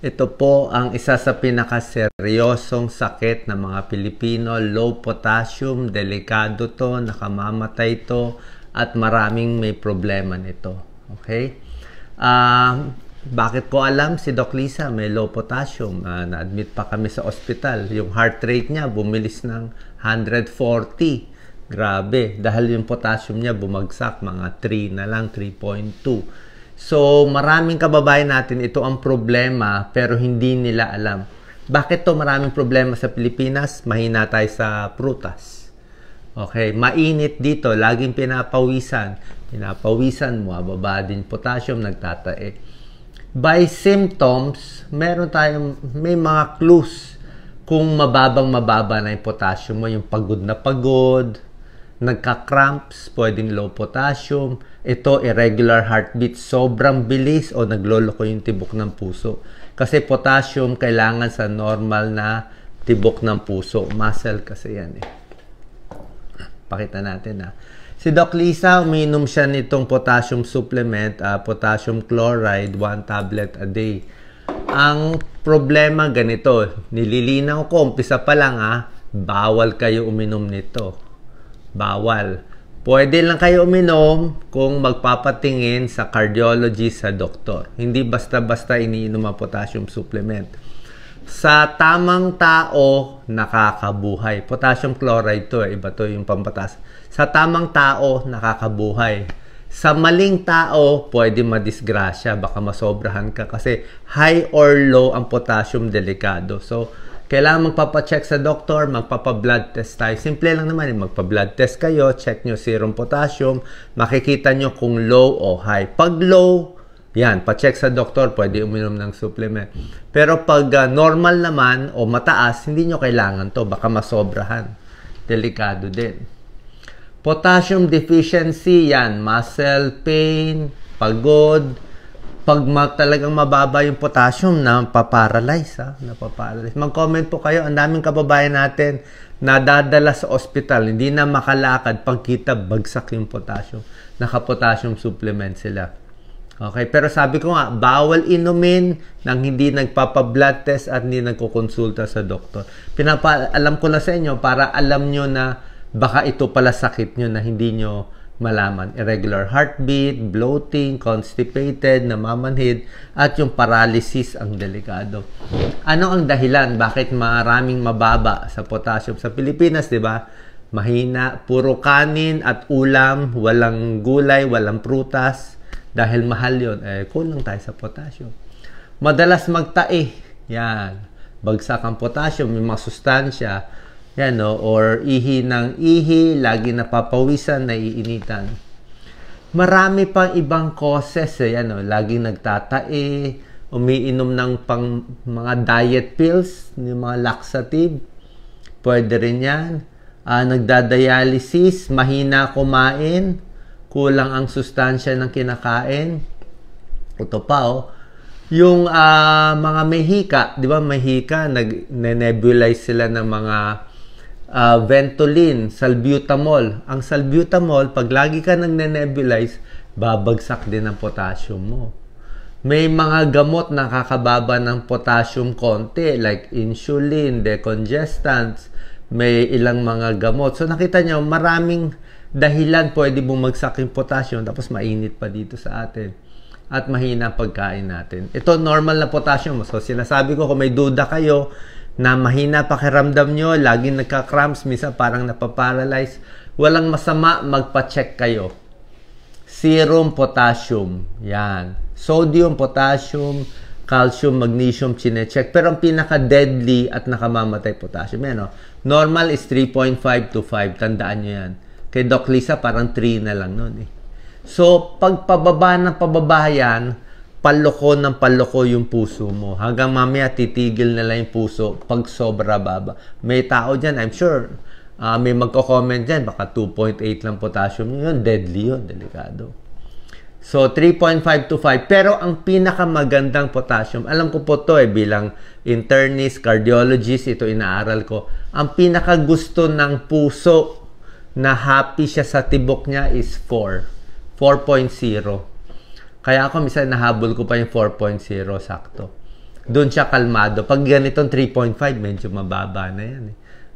Ito po ang isa sa pinakaseryosong sakit ng mga Pilipino, low potassium, delikado to, nakamamatay to, at maraming may problema nito. Okay? Bakit ko alam si Doc Lisa may low potassium? Na-admit pa kami sa ospital. Yung heart rate niya bumilis ng 140. Grabe, dahil yung potassium niya bumagsak, mga 3 na lang, 3.2. So, maraming kababayan natin, ito ang problema, pero hindi nila alam. Bakit to maraming problema sa Pilipinas? Mahina tayo sa prutas. Okay, mainit dito, laging pinapawisan. Pinapawisan mo, baba din potassium, nagtatae. By symptoms, may mga clues kung mababa na yung potassium mo, yung pagod na pagod, nagka-cramps, pwedeng low potassium. Ito, irregular heartbeat, sobrang bilis o nagloloko yung tibok ng puso. Kasi potassium kailangan sa normal na tibok ng puso. Muscle kasi yan eh. Pakita natin ha. Si Doc Lisa, uminom siya nitong potassium supplement, potassium chloride, 1 tablet a day. Ang problema ganito, nililinaw ko, umpisa pa lang bawal kayo uminom nito. Bawal. Pwede lang kayo uminom kung magpapatingin sa cardiologist, sa doktor. Hindi basta-basta iniinom ang potassium supplement. Sa tamang tao, nakakabuhay. Potassium chloride to, iba to yung pampatas. Sa tamang tao, nakakabuhay. Sa maling tao, pwede madisgrasya. Baka masobrahan ka kasi high or low ang potassium, delikado. So, kailangan magpapacheck sa doktor, magpapa-blood test tayo. Simple lang naman, magpa-blood test kayo, check nyo serum potassium, makikita nyo kung low o high. Pag low, yan, pa-check sa doktor, pwede uminom ng supplement. Pero pag normal naman o mataas, hindi nyo kailangan to, baka masobrahan. Delikado din. Potassium deficiency, yan, muscle pain, pagod. Pag talagang mababa yung potassium, napaparalyze. Napaparalyze. Mag-comment po kayo. Ang daming kababayan natin nadadala sa ospital. Hindi na makalakad. Pagkita, bagsak yung potassium. Naka-potassium supplement sila. Okay? Pero sabi ko nga, bawal inumin nang hindi nagpapa-blood test at hindi nagkukonsulta sa doktor. Pinapaalam ko na sa inyo para alam nyo na baka ito pala sakit nyo na hindi nyo malaman. Irregular heartbeat, bloating, constipated, namamanhid, at yung paralysis ang delikado. Ano ang dahilan? Bakit maraming mababa sa potassium sa Pilipinas, di ba? Mahina, puro kanin at ulam, walang gulay, walang prutas. Dahil mahal yun, kulang tayo sa potassium. Madalas magtae. Yan. Bagsak ang potassium, may mga sustansya. Yan, no? Or ihi ng ihi, lagi napapawisan, naiinitan. Marami pang ibang causes. Yan, no? Laging nagtatae, umiinom ng mga diet pills, yung mga laxative. Pwede rin yan. Nagdadialysis, mahina kumain, kulang ang sustansya ng kinakain. Ito pa, yung mga may hika, di ba may hika, nag-nebulize sila ng mga Ventolin, salbutamol. Ang salbutamol, pag lagi ka nag-nebulize, babagsak din ang potassium mo. May mga gamot na nakakababa ng potassium konti, like insulin, decongestants, may ilang mga gamot. So nakita nyo, maraming dahilan pwede bumagsak yung potassium, tapos mainit pa dito sa atin. At mahina pagkain natin. Ito normal na potassium. So sinasabi ko, kung may duda kayo, na mahina pakiramdam nyo, laging nagka-cramps, minsan parang napaparalyze, walang masama, magpa-check kayo. Serum potassium, yan. Sodium, potassium, calcium, magnesium, chinecheck. Pero ang pinaka-deadly at nakamamatay potassium, yan, normal is 3.5 to 5, tandaan nyo yan. Kay Doc Lisa, parang 3 na lang nun So, pag pababa ng pababa yan, paloko ng paloko yung puso mo. Hanggang mamaya titigil na lang yung puso pag sobra baba. May tao dyan, I'm sure, may magko-comment dyan, baka 2.8 lang potassium yun, deadly yun, delikado. So, 3.5 to 5. Pero ang pinakamagandang potassium, alam ko po to bilang internist, cardiologist, ito inaaral ko, ang pinakagusto ng puso na happy siya sa tibok niya is 4.0. Kaya ako minsan nahabol ko pa yung 4.0 sakto. Doon siya kalmado. Pag ganitong 3.5, medyo mababa na yan.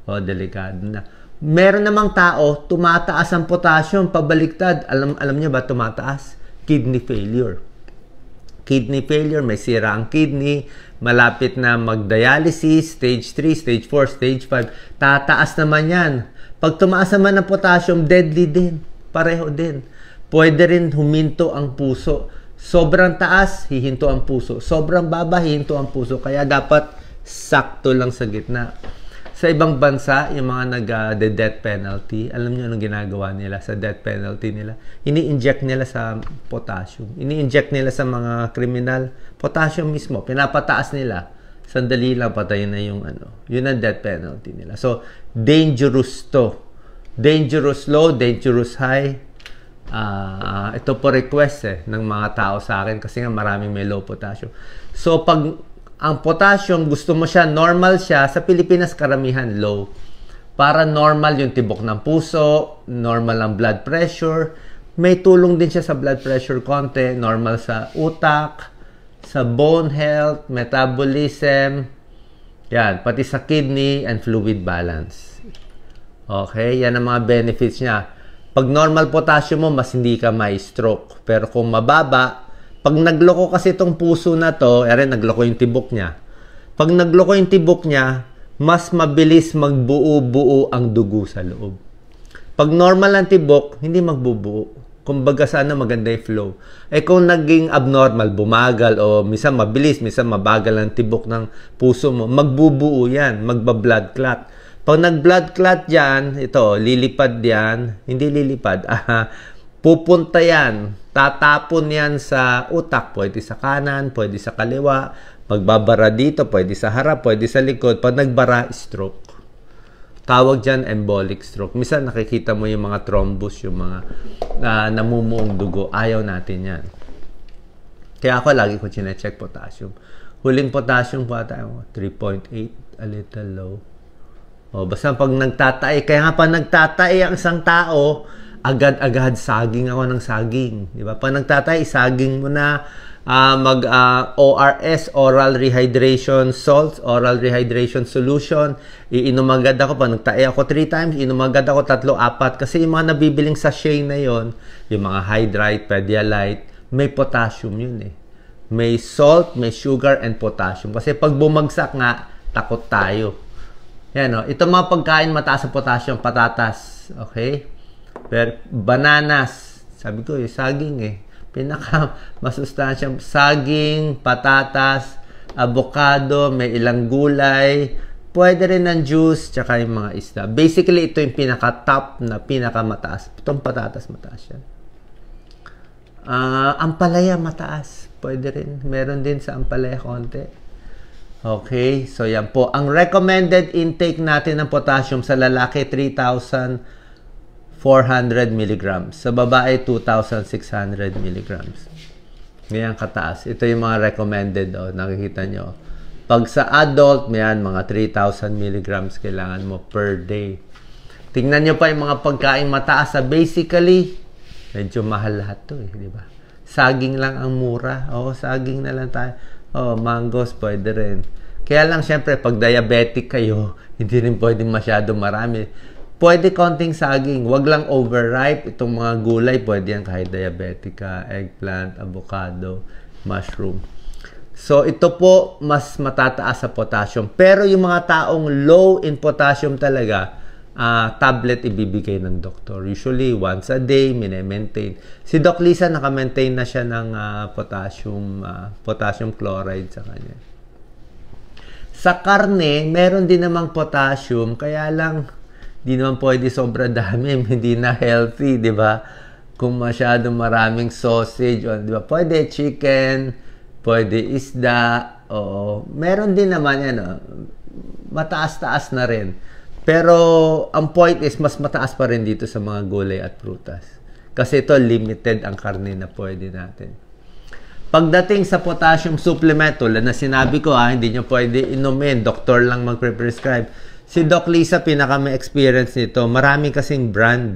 O, delikado na. Meron namang tao, tumataas ang potassium, pabaliktad. Alam niyo ba tumataas? Kidney failure. Kidney failure, may sira ang kidney, malapit na mag-dialysis, stage 3, stage 4, stage 5. Tataas naman yan. Pag tumaas naman ang potassium, deadly din. Pareho din. Pwede rin huminto ang puso. Sobrang taas, hihinto ang puso. Sobrang baba, hihinto ang puso. Kaya dapat sakto lang sa gitna. Sa ibang bansa, yung mga nag-death penalty, alam niyo anong ginagawa nila sa death penalty nila? Ini-inject nila sa potassium. Ini-inject nila sa mga kriminal. Potassium mismo, pinapataas nila. Sandali lang, patayin na yung ano. Yun ang death penalty nila. So, dangerous to. Dangerous low, dangerous high. Ito po request ng mga tao sa akin kasi nga maraming may low potassium. So, pag ang potassium, gusto mo siya, normal siya. Sa Pilipinas, karamihan low. Para normal yung tibok ng puso, normal ang blood pressure. May tulong din siya sa blood pressure konti. Normal sa utak, sa bone health, metabolism. Yan, pati sa kidney and fluid balance. Okay, yan ang mga benefits niya. Pag normal potassium mo, mas hindi ka may stroke. Pero kung mababa, pag nagloko kasi itong puso na to, nagloko yung tibok niya. Pag nagloko yung tibok niya, mas mabilis magbuo-buo ang dugo sa loob. Pag normal ang tibok, hindi magbubuo. Kumbaga sana maganda yung flow. Kung naging abnormal, bumagal, o minsan mabilis, minsan mabagal ang tibok ng puso mo, magbubuo yan, magba-blood clot. Pag nag-blood clot yan, ito, lilipad yan, hindi lilipad, pupunta yan, tatapon yan sa utak, pwede sa kanan, pwede sa kaliwa, magbabara dito, pwede sa harap, pwede sa likod. Pag nagbara, stroke. Tawag dyan embolic stroke. Minsan nakikita mo yung mga thrombus, yung mga namumuong dugo. Ayaw natin yan. Kaya ako lagi ko chinecheck potassium. Huling potassium po tayo, 3.8, a little low. Basta pag nagtatay, kaya nga pa nagtatay ang isang tao, agad-agad saging ako ng saging. Di ba? Pag nagtatay, saging mo na ORS, oral rehydration salts, oral rehydration solution. Iinom agad ako. Pag nagtatay ako 3 times, iinom agad ako 3, 4. Kasi yung mga nabibiling sachet na yon, yung mga Hydrite, Pedialyte, may potassium yun eh. May salt, may sugar, and potassium. Kasi pag bumagsak nga, takot tayo. Yan o. Ito mga pagkain mataas sa potassium, patatas. Okay? Pero bananas, sabi ko saging pinaka masustansya, saging, patatas, avocado, may ilang gulay, pwede rin ng juice, tsaka yung mga isda. Basically, ito yung pinaka-top na pinaka-mataas. Itong patatas, mataas yan. Ampalaya, mataas. Pwede rin. Meron din sa ampalaya konti. Okay, so yan po. Ang recommended intake natin ng potassium sa lalaki, 3,400 mg. Sa babae, 2,600 mg. Ngayon kataas. Ito yung mga recommended. Nakikita nyo. Pag sa adult, mayan, mga 3,000 mg kailangan mo per day. Tingnan nyo pa yung mga pagkain mataas. Basically, medyo mahal lahat to di ba? Saging lang ang mura. Saging na lang tayo. Mangoes, pwede rin. Kaya lang, syempre, pag diabetic kayo, hindi rin pwede masyado marami. Pwede konting saging. Wag lang overripe. Itong mga gulay, pwede yan kahit diabetic ka. Eggplant, avocado, mushroom. So, ito po, mas matataas sa potassium. Pero yung mga taong low in potassium talaga, tablet ibibigay ng doktor. Usually, once a day, mine-maintain. Si Doc Lisa, naka-maintain na siya ng potassium chloride sa kanya. Sa karne, meron din namang potassium, kaya lang, di naman pwede sobra dami, hindi na healthy, di ba? Kung masyado maraming sausage, di ba? Pwede chicken, pwede isda, meron din naman yan, mataas-taas na rin. Pero, ang point is, mas mataas pa rin dito sa mga gulay at prutas. Kasi ito, limited ang karne na pwede natin. Pagdating sa potassium supplement, tulad na sinabi ko, hindi nyo pwede inumin. Doktor lang magpre-prescribe. Si Doc Lisa, pinaka may experience nito. Marami kasing brand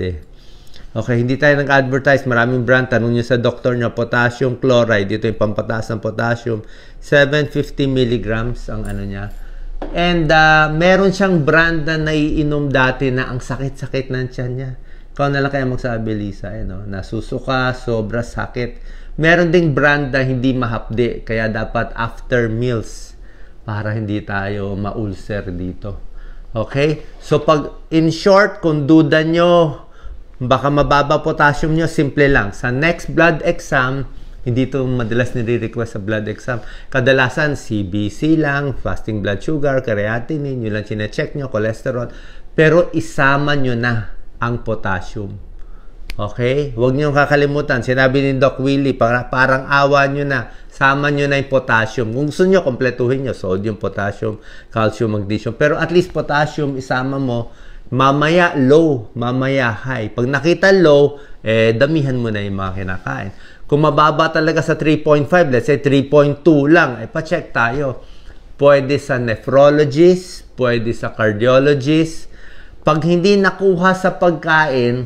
Okay, hindi tayo nag-advertise. Maraming brand. Tanong nyo sa doktor nyo. Potassium chloride. Dito yung pampataas ng potassium. 750 milligrams ang ano niya. And meron siyang brand na naiinom dati na ang sakit-sakit ng tiyan niya. Ikaw na lang kaya magsabi, Lisa. No? Nasusuka, sobra sakit. Meron ding brand na hindi mahapdi. Kaya dapat after meals para hindi tayo ma-ulcer dito. Okay? So, pag in short, kung duda nyo, baka mababa potassium nyo, simple lang. Sa next blood exam, hindi ito madalas nire-request sa blood exam. Kadalasan, CBC lang, fasting blood sugar, creatinine, yun lang chinecheck nyo, cholesterol. Pero isama nyo na ang potassium. Okay? Huwag nyo kakalimutan. Sinabi ni Doc Willie, parang awa nyo na. Sama nyo na yung potassium. Kung gusto nyo, kompletuhin nyo. Sodium, potassium, calcium, magnesium. Pero at least potassium, isama mo. Mamaya low, mamaya high. Pag nakita low, damihan mo na yung mga kinakain. Kung mababa talaga sa 3.5, let's say 3.2 lang, pa-check tayo. Pwede sa nephrologist, pwede sa cardiologist. Pag hindi nakuha sa pagkain,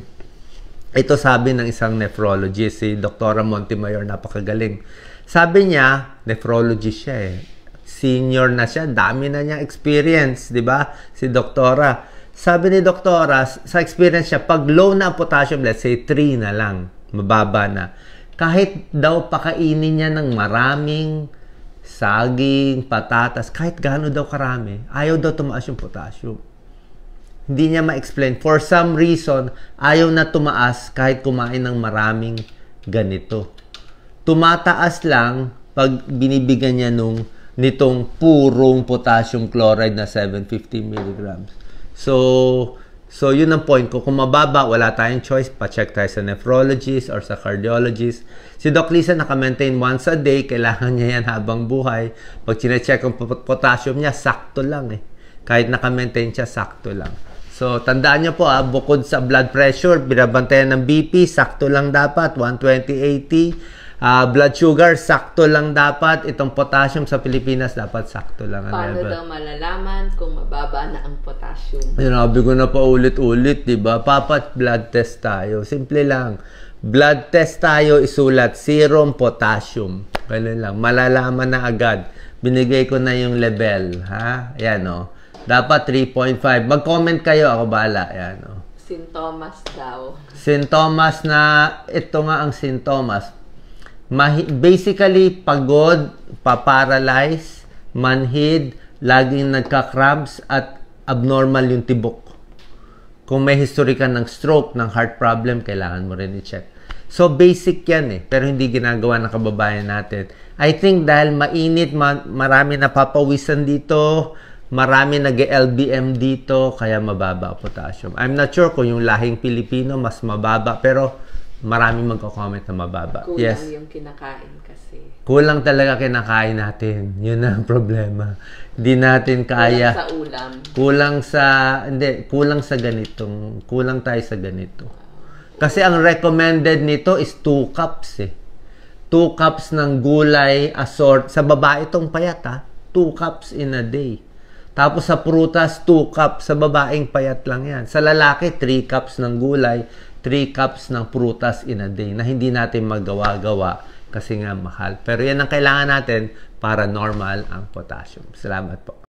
ito sabi ng isang nephrologist, si Dr. Montemayor, napakagaling. Sabi niya, nephrologist siya Senior na siya, dami na niyang experience, di ba? Si Doktora. Sabi ni Doktora, sa experience siya, pag low na ang potassium, let's say 3 na lang, mababa na. Kahit daw pakainin niya ng maraming saging, patatas, kahit gaano daw karami, ayaw daw tumaas yung potassium. Hindi niya ma-explain. For some reason, ayaw na tumaas kahit kumain ng maraming ganito. Tumataas lang pag binibigyan niya nitong purong potassium chloride na 750 milligrams. So yun ang point ko. Kung mababa, wala tayong choice. Pa-check tayo sa nephrologist or sa cardiologist. Si Doc Lisa naka-maintain once a day. Kailangan niya yan habang buhay. Pag chinecheck ang potassium niya, sakto lang Kahit naka-maintain siya, sakto lang. So, tandaan niyo po bukod sa blood pressure, binabantayan ng BP, sakto lang dapat, 120/80. Blood sugar, sakto lang dapat. Itong potassium sa Pilipinas, dapat sakto lang ang level. Paano daw malalaman kung mababa na ang potassium? Sinabi ko na pa ulit-ulit, diba? Papat blood test tayo. Simple lang. Blood test tayo, isulat serum potassium. Ganun lang. Malalaman na agad. Binigay ko na yung level. Ha? Ayan Dapat 3.5. Mag-comment kayo, ako bahala. Ayan Sintomas daw. Sintomas na, ito nga ang sintomas. Basically, pagod, paparalyze, manhid, laging nagka-cramps, at abnormal yung tibok. Kung may history ka ng stroke, ng heart problem, kailangan mo rin i-check. So, basic yan pero hindi ginagawa ng kababayan natin. I think dahil mainit, marami napapawisan dito, marami nag-LBM dito, kaya mababa potassium. I'm not sure kung yung lahing Pilipino mas mababa, pero marami magko-comment na mababa. Kulang yung kinakain kasi. Kulang talaga kinakain natin. Yun ang problema. Hindi natin kaya. Kulang sa ulam. Kulang sa ganitong. Kulang tayo sa ganito. Kasi ang recommended nito is 2 cups 2 cups ng gulay, assort. Sa babae itong payat 2 cups in a day. Tapos sa prutas, 2 cups. Sa babaeng payat lang yan. Sa lalaki, 3 cups ng gulay, 3 cups ng prutas in a day na hindi natin magawa-gawa kasi nga mahal. Pero yan ang kailangan natin para normal ang potassium. Salamat po.